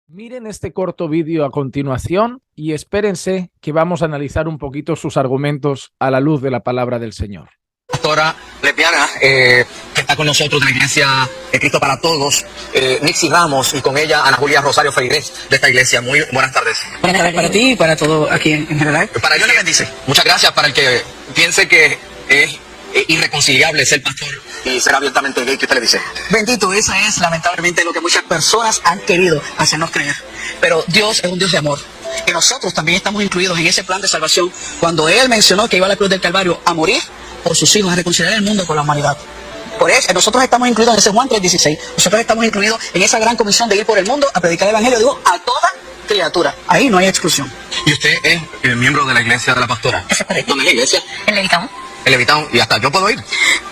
Miren este corto vídeo a continuación y espérense que vamos a analizar un poquito sus argumentos a la luz de la palabra del Señor. Pastora lesbiana que está con nosotros de la iglesia de Cristo para Todos, Nixie Ramos, y con ella Ana Julia Rosario Feirez de esta iglesia. Muy buenas tardes. Buenas tardes para ti y para todo aquí en general. Para Dios le bendice. Muchas gracias. Para el que piense que es irreconciliable ser pastor y ser abiertamente gay, ¿qué usted le dice? Bendito, esa es lamentablemente lo que muchas personas han querido hacernos creer. Pero Dios es un Dios de amor. Y nosotros también estamos incluidos en ese plan de salvación cuando Él mencionó que iba a la cruz del Calvario a morir por sus hijos, a reconciliar el mundo con la humanidad. Por eso, nosotros estamos incluidos en ese Juan 3:16. Nosotros estamos incluidos en esa gran comisión de ir por el mundo a predicar el evangelio, digo, a toda criatura. Ahí no hay exclusión. ¿Y usted es miembro de la iglesia de la pastora? Eso es correcto. ¿Dónde es la iglesia? En Levitown. El Levitown. Y hasta yo puedo ir.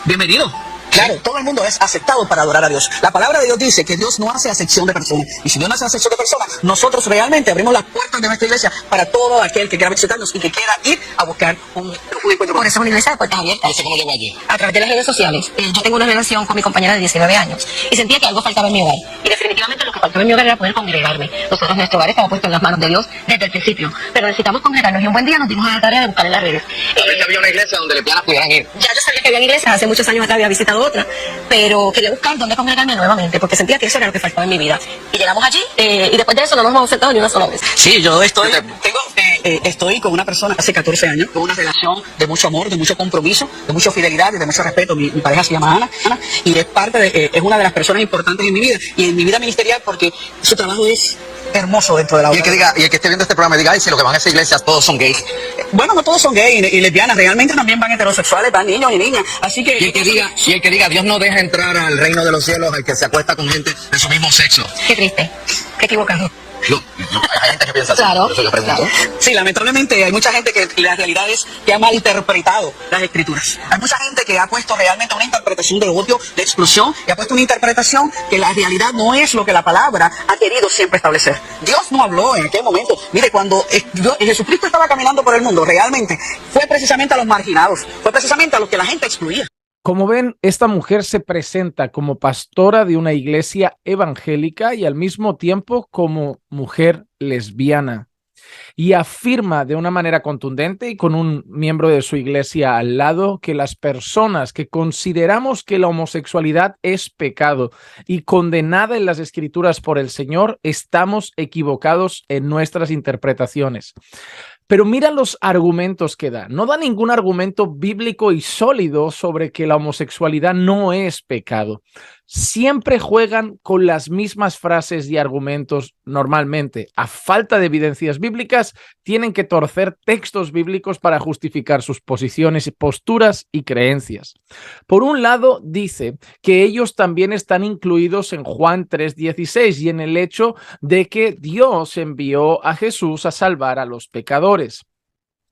Bienvenido. Claro, todo el mundo es aceptado para adorar a Dios. La palabra de Dios dice que Dios no hace acepción de personas. Y si Dios no hace acepción de personas, nosotros realmente abrimos las puertas de nuestra iglesia para todo aquel que quiera visitarnos y que quiera ir a buscar un encuentro. Por eso es una iglesia de puertas abiertas. ¿Y eso cómo llegó allí? A través de las redes sociales. Yo tengo una relación con mi compañera de 19 años y sentía que algo faltaba en mi hogar. Y definitivamente lo que faltaba en mi hogar era poder congregarme. Nosotros, nuestro hogar estaba puesto en las manos de Dios desde el principio. Pero necesitamos congregarnos y un buen día nos dimos a la tarea de buscar en las redes. ¿Sabes que había una iglesia donde lesbianas pudieran ir? Ya yo sabía que había iglesias, hace muchos años atrás había visitado otra, pero quería buscar dónde congregarme nuevamente porque sentía que eso era lo que faltaba en mi vida. Y llegamos allí y después de eso no nos hemos sentado ni una sola vez. Sí, yo estoy con una persona hace 14 años, con una relación de mucho amor, de mucho compromiso, de mucha fidelidad y de mucho respeto. Mi pareja se llama Ana, y es es una de las personas importantes en mi vida y en mi vida ministerial porque su trabajo es hermoso dentro de la Y el obra. y el que esté viendo este programa diga, ay, si los que van a esa iglesia todos son gays. Bueno, no todos son gays y lesbianas, realmente también van heterosexuales, van niños y niñas, así que... Y el que diga, Dios no deja entrar al reino de los cielos al que se acuesta con gente de su mismo sexo. Qué triste, qué equivocado. Hay gente que piensa así. Claro, Por eso yo pregunto. claro. Sí, lamentablemente hay mucha gente que la realidad es que ha malinterpretado las escrituras. Hay mucha gente que ha puesto realmente una interpretación de odio, de exclusión, y ha puesto una interpretación que la realidad no es lo que la palabra ha querido siempre establecer. Dios no habló en aquel momento. Mire, cuando Jesucristo estaba caminando por el mundo, realmente fue precisamente a los marginados, fue precisamente a los que la gente excluía. Como ven, esta mujer se presenta como pastora de una iglesia evangélica y al mismo tiempo como mujer lesbiana. Y afirma de una manera contundente y con un miembro de su iglesia al lado que las personas que consideramos que la homosexualidad es pecado y condenada en las Escrituras por el Señor, estamos equivocados en nuestras interpretaciones. Pero mira los argumentos que da. No da ningún argumento bíblico y sólido sobre que la homosexualidad no es pecado. Siempre juegan con las mismas frases y argumentos normalmente. A falta de evidencias bíblicas, tienen que torcer textos bíblicos para justificar sus posiciones, posturas y creencias. Por un lado, dice que ellos también están incluidos en Juan 3:16 y en el hecho de que Dios envió a Jesús a salvar a los pecadores.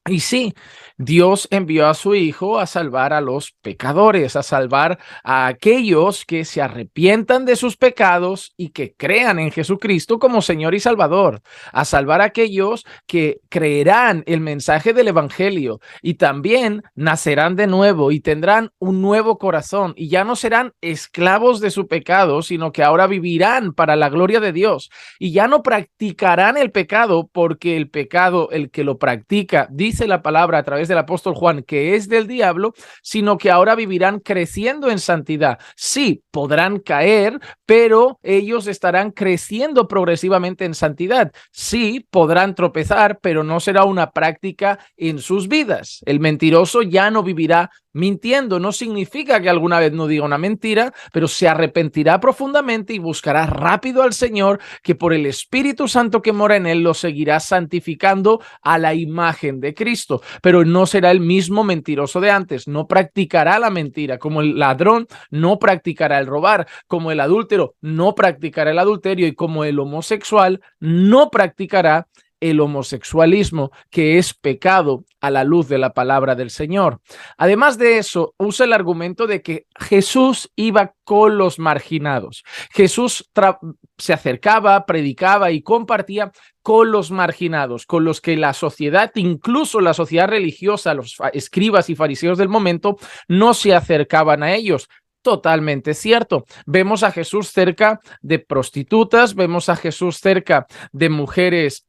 Y sí, Dios envió a su Hijo a salvar a los pecadores, a salvar a aquellos que se arrepientan de sus pecados y que crean en Jesucristo como Señor y Salvador, a salvar a aquellos que creerán el mensaje del Evangelio y también nacerán de nuevo y tendrán un nuevo corazón y ya no serán esclavos de su pecado, sino que ahora vivirán para la gloria de Dios y ya no practicarán el pecado porque el pecado, el que lo practica, dice la palabra a través del apóstol Juan que es del diablo, sino que ahora vivirán creciendo en santidad. Sí, podrán caer, pero ellos estarán creciendo progresivamente en santidad. Sí, podrán tropezar, pero no será una práctica en sus vidas. El mentiroso ya no vivirá mintiendo. No significa que alguna vez no diga una mentira, pero se arrepentirá profundamente y buscará rápido al Señor, que por el Espíritu Santo que mora en él lo seguirá santificando a la imagen de Cristo, pero no será el mismo mentiroso de antes. No practicará la mentira, como el ladrón no practicará el robar, como el adúltero no practicará el adulterio y como el homosexual no practicará el homosexualismo, que es pecado a la luz de la palabra del Señor. Además de eso, usa el argumento de que Jesús iba con los marginados. Jesús se acercaba, predicaba y compartía con los marginados, con los que la sociedad, incluso la sociedad religiosa, los escribas y fariseos del momento, no se acercaban a ellos. Totalmente cierto. Vemos a Jesús cerca de prostitutas, vemos a Jesús cerca de mujeres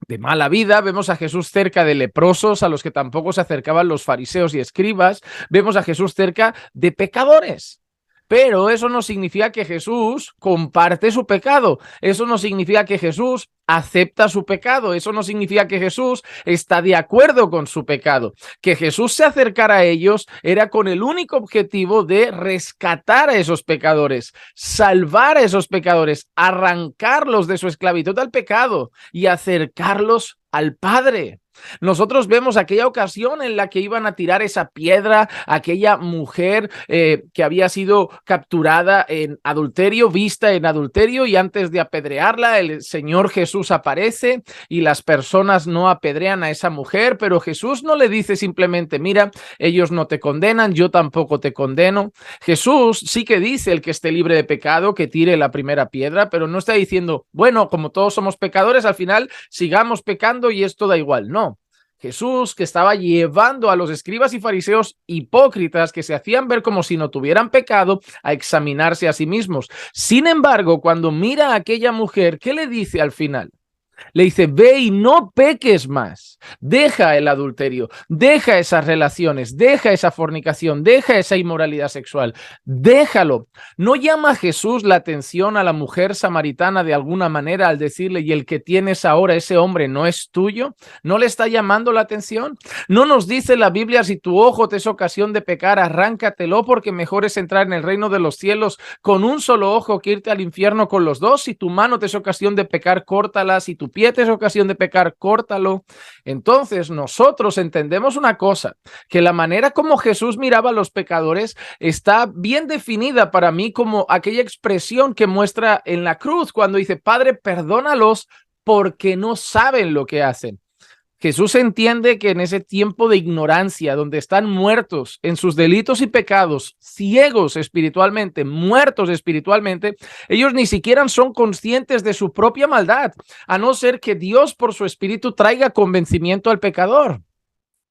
de mala vida, vemos a Jesús cerca de leprosos a los que tampoco se acercaban los fariseos y escribas, vemos a Jesús cerca de pecadores. Pero eso no significa que Jesús comparte su pecado, eso no significa que Jesús acepta su pecado, eso no significa que Jesús está de acuerdo con su pecado. Que Jesús se acercara a ellos era con el único objetivo de rescatar a esos pecadores, salvar a esos pecadores, arrancarlos de su esclavitud al pecado y acercarlos al Padre. Nosotros vemos aquella ocasión en la que iban a tirar esa piedra, aquella mujer que había sido capturada en adulterio, vista en adulterio, y antes de apedrearla, el Señor Jesús aparece y las personas no apedrean a esa mujer, pero Jesús no le dice simplemente, mira, ellos no te condenan, yo tampoco te condeno. Jesús sí que dice, el que esté libre de pecado, que tire la primera piedra, pero no está diciendo, bueno, como todos somos pecadores, al final sigamos pecando y esto da igual. No. Jesús, que estaba llevando a los escribas y fariseos hipócritas que se hacían ver como si no tuvieran pecado a examinarse a sí mismos. Sin embargo, cuando mira a aquella mujer, ¿qué le dice al final? Le dice, ve y no peques más, deja el adulterio, deja esas relaciones, deja esa fornicación, deja esa inmoralidad sexual, déjalo. ¿No llama Jesús la atención a la mujer samaritana de alguna manera al decirle, y el que tienes ahora, ese hombre no es tuyo? ¿No le está llamando la atención? ¿No nos dice la Biblia, si tu ojo te es ocasión de pecar, arráncatelo, porque mejor es entrar en el reino de los cielos con un solo ojo que irte al infierno con los dos? Si tu mano te es ocasión de pecar, córtala, si tu pie te es ocasión de pecar, córtalo. Entonces nosotros entendemos una cosa, que la manera como Jesús miraba a los pecadores está bien definida para mí como aquella expresión que muestra en la cruz cuando dice, Padre, perdónalos porque no saben lo que hacen. Jesús entiende que en ese tiempo de ignorancia, donde están muertos en sus delitos y pecados, ciegos espiritualmente, muertos espiritualmente, ellos ni siquiera son conscientes de su propia maldad, a no ser que Dios por su Espíritu traiga convencimiento al pecador.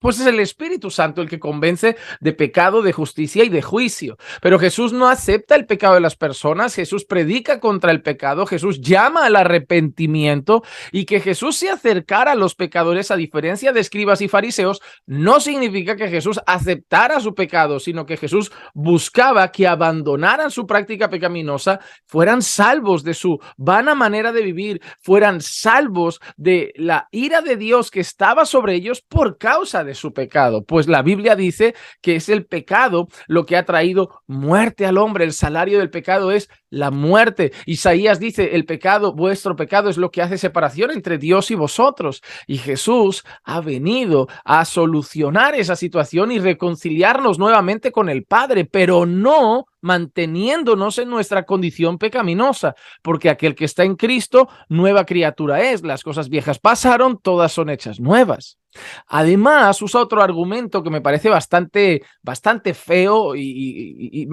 Pues es el Espíritu Santo el que convence de pecado, de justicia y de juicio. Pero Jesús no acepta el pecado de las personas, Jesús predica contra el pecado, Jesús llama al arrepentimiento, y que Jesús se acercara a los pecadores, a diferencia de escribas y fariseos, no significa que Jesús aceptara su pecado, sino que Jesús buscaba que abandonaran su práctica pecaminosa, fueran salvos de su vana manera de vivir, fueran salvos de la ira de Dios que estaba sobre ellos por causa de su pecado, pues la Biblia dice que es el pecado lo que ha traído muerte al hombre, el salario del pecado es la muerte. Isaías dice, el pecado, vuestro pecado es lo que hace separación entre Dios y vosotros, y Jesús ha venido a solucionar esa situación y reconciliarnos nuevamente con el Padre, pero no manteniéndonos en nuestra condición pecaminosa, porque aquel que está en Cristo, nueva criatura es, las cosas viejas pasaron, todas son hechas nuevas. Además, usa otro argumento que me parece bastante feo y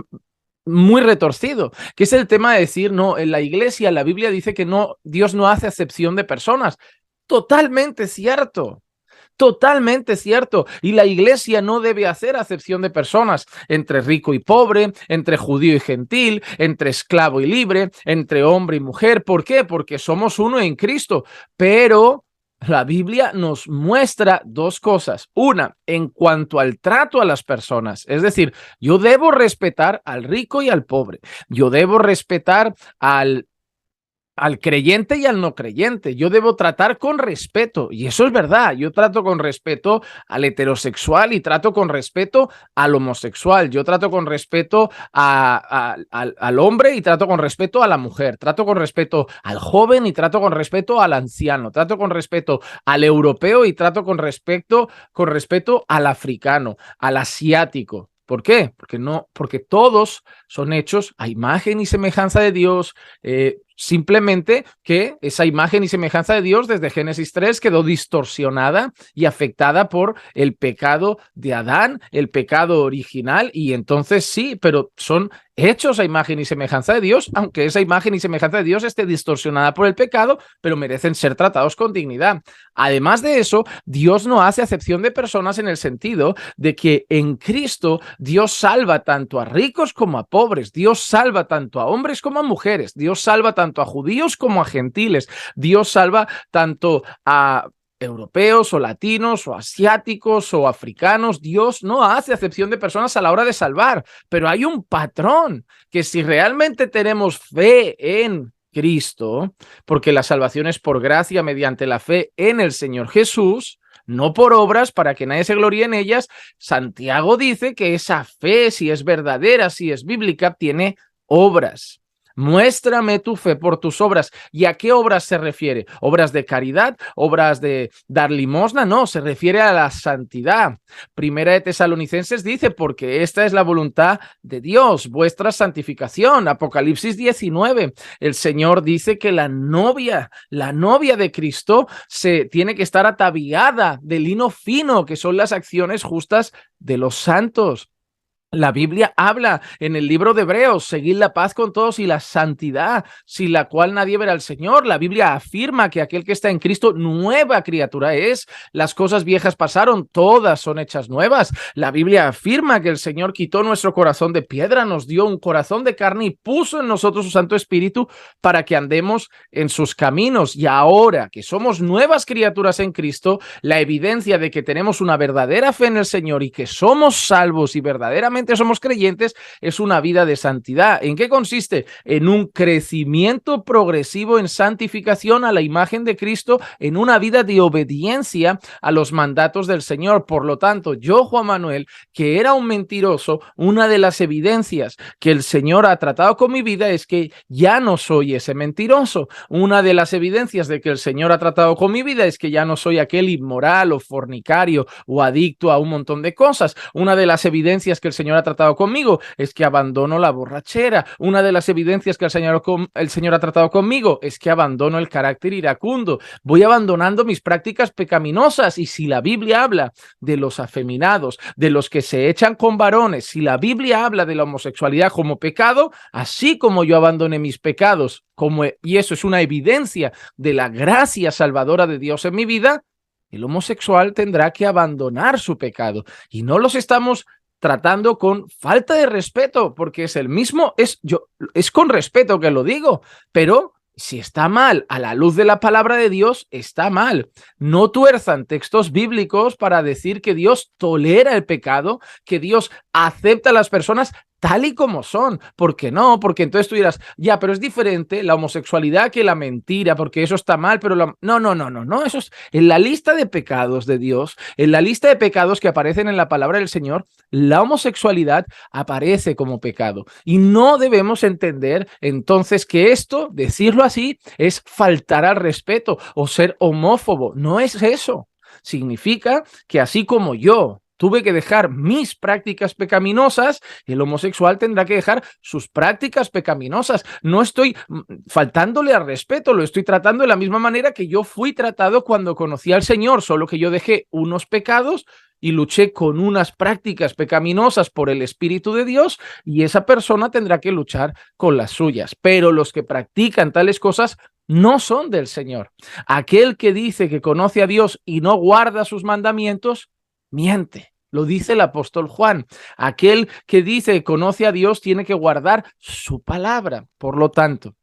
muy retorcido, que es el tema de decir, no, en la iglesia, la Biblia dice que no, Dios no hace acepción de personas. Totalmente cierto. Totalmente cierto. Y la iglesia no debe hacer acepción de personas entre rico y pobre, entre judío y gentil, entre esclavo y libre, entre hombre y mujer. ¿Por qué? Porque somos uno en Cristo. Pero la Biblia nos muestra dos cosas. Una, en cuanto al trato a las personas. Es decir, yo debo respetar al rico y al pobre. Yo debo respetar al creyente y al no creyente. Yo debo tratar con respeto, y eso es verdad. Yo trato con respeto al heterosexual y trato con respeto al homosexual. Yo trato con respeto al hombre y trato con respeto a la mujer. Trato con respeto al joven y trato con respeto al anciano. Trato con respeto al europeo y trato con respeto al africano, al asiático. ¿Por qué? Porque todos son hechos a imagen y semejanza de Dios, simplemente que esa imagen y semejanza de Dios desde Génesis 3 quedó distorsionada y afectada por el pecado de Adán, el pecado original, y entonces sí, pero son hechos a imagen y semejanza de Dios, aunque esa imagen y semejanza de Dios esté distorsionada por el pecado, pero merecen ser tratados con dignidad. Además de eso, Dios no hace acepción de personas en el sentido de que en Cristo Dios salva tanto a ricos como a pobres, Dios salva tanto a hombres como a mujeres, Dios salva tanto a judíos como a gentiles, Dios salva tanto a europeos o latinos o asiáticos o africanos. Dios no hace acepción de personas a la hora de salvar, pero hay un patrón que si realmente tenemos fe en Cristo, porque la salvación es por gracia mediante la fe en el Señor Jesús, no por obras para que nadie se gloríe en ellas, Santiago dice que esa fe, si es verdadera, si es bíblica, tiene obras. Muéstrame tu fe por tus obras. ¿Y a qué obras se refiere? ¿Obras de caridad? ¿Obras de dar limosna? No, se refiere a la santidad. Primera de Tesalonicenses dice, porque esta es la voluntad de Dios, vuestra santificación. Apocalipsis 19, el Señor dice que la novia de Cristo se tiene que estar ataviada de lino fino, que son las acciones justas de los santos. La Biblia habla en el libro de Hebreos, seguid la paz con todos y la santidad, sin la cual nadie verá al Señor. La Biblia afirma que aquel que está en Cristo, nueva criatura es. Las cosas viejas pasaron, todas son hechas nuevas. La Biblia afirma que el Señor quitó nuestro corazón de piedra, nos dio un corazón de carne y puso en nosotros su Santo Espíritu para que andemos en sus caminos. Y ahora que somos nuevas criaturas en Cristo, la evidencia de que tenemos una verdadera fe en el Señor y que somos salvos y verdaderamente somos creyentes es una vida de santidad. ¿En qué consiste? En un crecimiento progresivo en santificación a la imagen de Cristo, en una vida de obediencia a los mandatos del Señor. Por lo tanto, yo, Juan Manuel, que era un mentiroso, una de las evidencias que el Señor ha tratado con mi vida es que ya no soy ese mentiroso. Una de las evidencias de que el Señor ha tratado con mi vida es que ya no soy aquel inmoral o fornicario o adicto a un montón de cosas. Una de las evidencias que el Señor ha tratado conmigo es que abandono la borrachera. Una de las evidencias que el Señor ha tratado conmigo es que abandono el carácter iracundo. Voy abandonando mis prácticas pecaminosas. Y si la Biblia habla de los afeminados, de los que se echan con varones, si la Biblia habla de la homosexualidad como pecado, así como yo abandoné mis pecados, y eso es una evidencia de la gracia salvadora de Dios en mi vida, el homosexual tendrá que abandonar su pecado. Y no los estamos tratando con falta de respeto, porque es el mismo, es con respeto que lo digo, pero si está mal a la luz de la palabra de Dios, está mal. No tuerzan textos bíblicos para decir que Dios tolera el pecado, que Dios acepta a las personas tal y como son. ¿Por qué no? Porque entonces tú dirás, ya, pero es diferente la homosexualidad que la mentira, porque eso está mal, pero no, eso es en la lista de pecados de Dios, en la lista de pecados que aparecen en la palabra del Señor, la homosexualidad aparece como pecado. Y no debemos entender entonces que esto, decirlo así, es faltar al respeto o ser homófobo. No es eso. Significa que así como yo tuve que dejar mis prácticas pecaminosas, el homosexual tendrá que dejar sus prácticas pecaminosas. No estoy faltándole al respeto, lo estoy tratando de la misma manera que yo fui tratado cuando conocí al Señor, solo que yo dejé unos pecados y luché con unas prácticas pecaminosas por el Espíritu de Dios, y esa persona tendrá que luchar con las suyas. Pero los que practican tales cosas no son del Señor. Aquel que dice que conoce a Dios y no guarda sus mandamientos, miente. Lo dice el apóstol Juan. Aquel que dice que conoce a Dios tiene que guardar su palabra. Por lo tanto,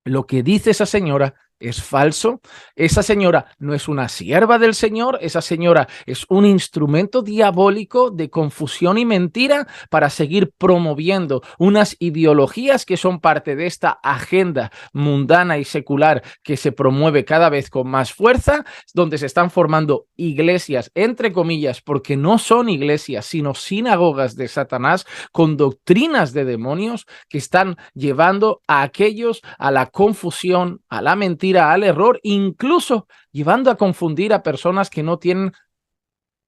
lo que dice esa señora es falso. Esa señora no es una sierva del Señor. Esa señora es un instrumento diabólico de confusión y mentira para seguir promoviendo unas ideologías que son parte de esta agenda mundana y secular que se promueve cada vez con más fuerza, donde se están formando iglesias, entre comillas, porque no son iglesias, sino sinagogas de Satanás con doctrinas de demonios que están llevando a aquellos a la confusión, a la mentira, al error, incluso llevando a confundir a personas que no tienen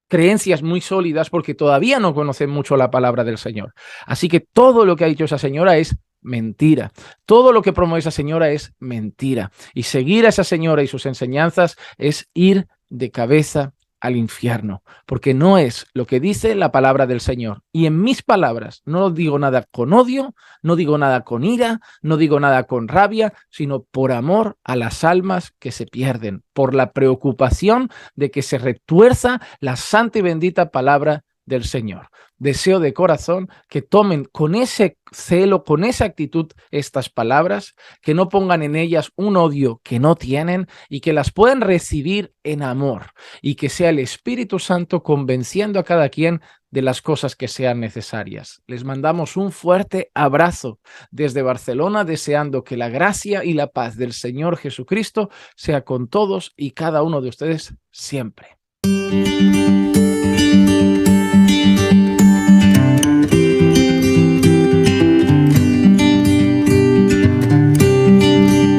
creencias muy sólidas porque todavía no conocen mucho la palabra del Señor. Así que todo lo que ha dicho esa señora es mentira. Todo lo que promueve esa señora es mentira. Y seguir a esa señora y sus enseñanzas es ir de cabeza al infierno, porque no es lo que dice la palabra del Señor. Y en mis palabras no digo nada con odio, no digo nada con ira, no digo nada con rabia, sino por amor a las almas que se pierden, por la preocupación de que se retuerza la santa y bendita palabra del Señor. Deseo de corazón que tomen con ese celo, con esa actitud estas palabras, que no pongan en ellas un odio que no tienen y que las puedan recibir en amor, y que sea el Espíritu Santo convenciendo a cada quien de las cosas que sean necesarias. Les mandamos un fuerte abrazo desde Barcelona, deseando que la gracia y la paz del Señor Jesucristo sea con todos y cada uno de ustedes siempre.